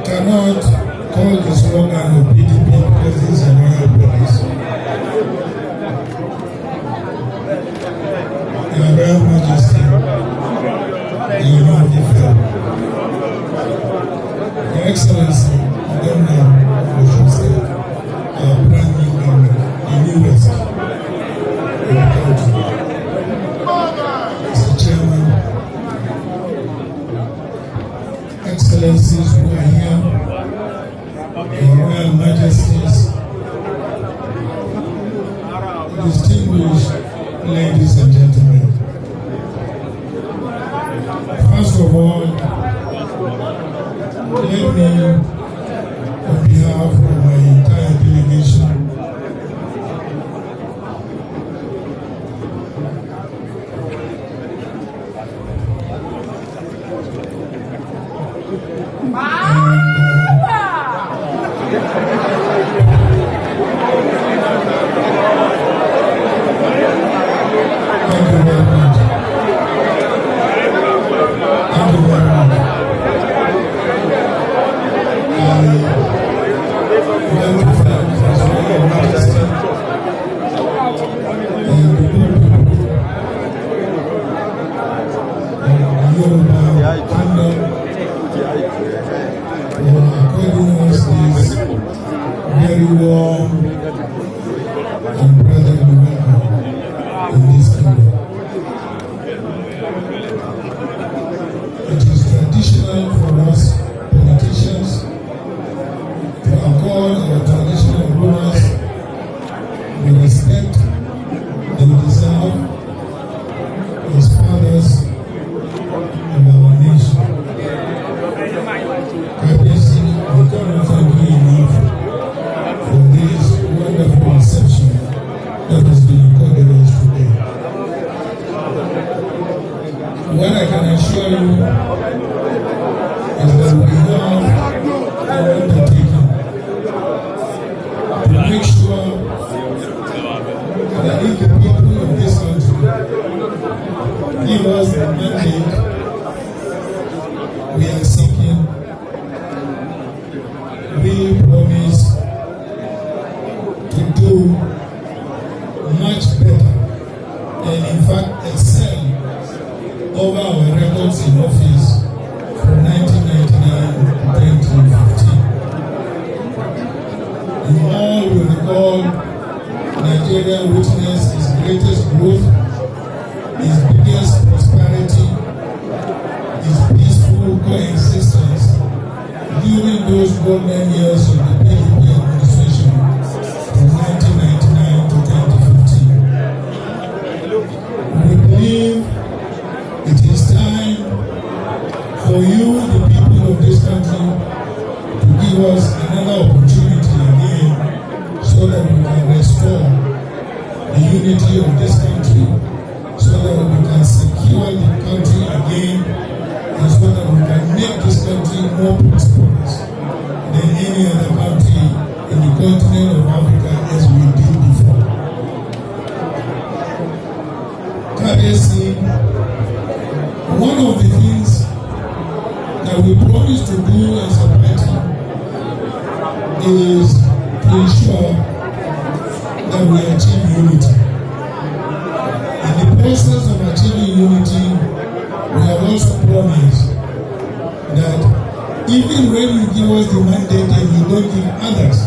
cannot call the slogan of PDP because this is a royal police. Your Royal Majesty, Ooni Of Ife, Your Excellency, Governor of Osun State, our brand new governor, the newest in the country, Mr. Chairman, Excellencies who are here, Your Royal Majesties, distinguished ladies and gentlemen. First of all, let me, on behalf of my entire delegation, very warm and brotherly welcome in this kingdom. It is traditional for us politicians to accord our traditional rulers the respect they deserve as fathers of our nation. Obviously, we cannot thank you enough for this wonderful reception that has been accorded us today. What I can assure you is that we have an undertaking to make sure that if the people of this country give us the mandate we are seeking, we promise to do much better and in fact excel over our records in office from 1999 to 2015. You all will recall Nigeria witnessed its greatest growth, its biggest prosperity, its peaceful coexistence during those golden years of the PDP administration from 1999 to 2015. We believe it is time for you, the people of this country, to give us another opportunity again so that we can restore the unity of this country, so that we can secure the country again, and so that we can make this country more prosperous than any other country in the continent of Africa as we did before. Obviously, one of the things that we promise to do as a party is to ensure that we achieve unity. In the process of achieving unity, we have also promised that even when you give us the mandate and you don't give others,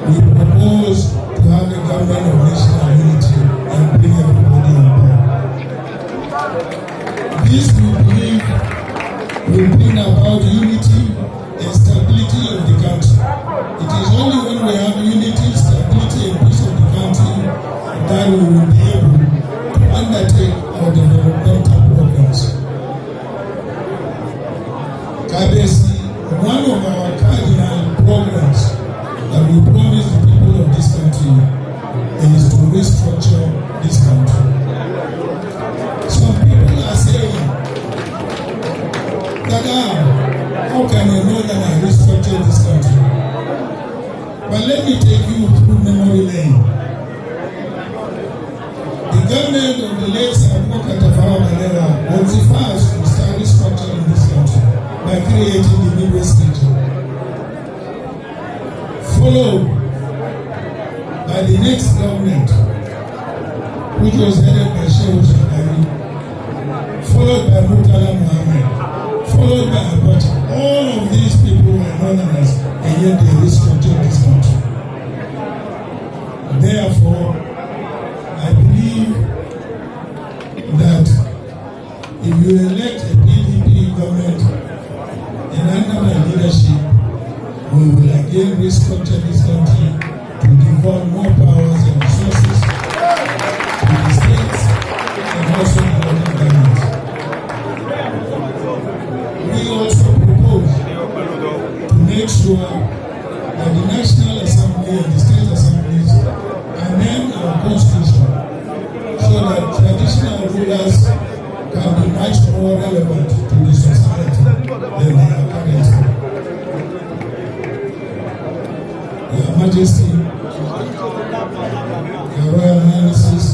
we propose to have a government of national unity and bring everybody on board. This, we believe, will bring about unity and stability of the country. It is only when we have unity, stability, and peace of the country that we will be able to undertake our developmental programs. Obviously, one of our cardinal programs that we promise the people of this country is to restructure this country. Some people are saying that how can a northerner restructure this country? But let me take take you through memory lane. The government of the late Atiku Abubakar was the first to start restructure in this country by creating the Midwest region, followed by the next government, which was headed by Shehu Shagari, followed by Murtala Muhammad, followed by Abacha. All of these people were northerners, and yet they restructured this country. Therefore, I believe that if you elect a PDP government and under my leadership, we will again restructure this country to devote more powers and resources to the states and also the local governments. We also propose to make sure that the National Assembly and the state assemblies amend our constitution so that traditional rulers can be much more relevant to the society than they are currently. Your Majesty, Your Royal Highnesses,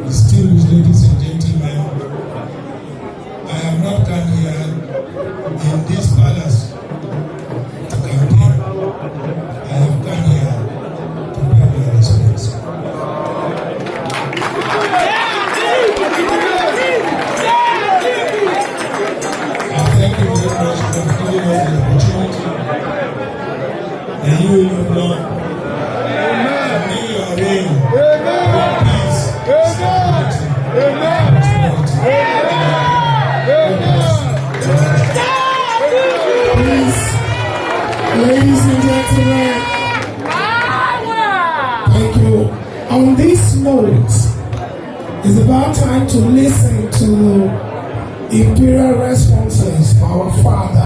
distinguished ladies and gentlemen, I have not come here in this palace to campaign. I have come here to pay my respects. I thank you very much for giving us the opportunity. And you will live long. And may your reign bring peace, stability, and prosperity. Please, ladies and gentlemen, thank you. On this note, it's about time to listen to imperial responses for our father.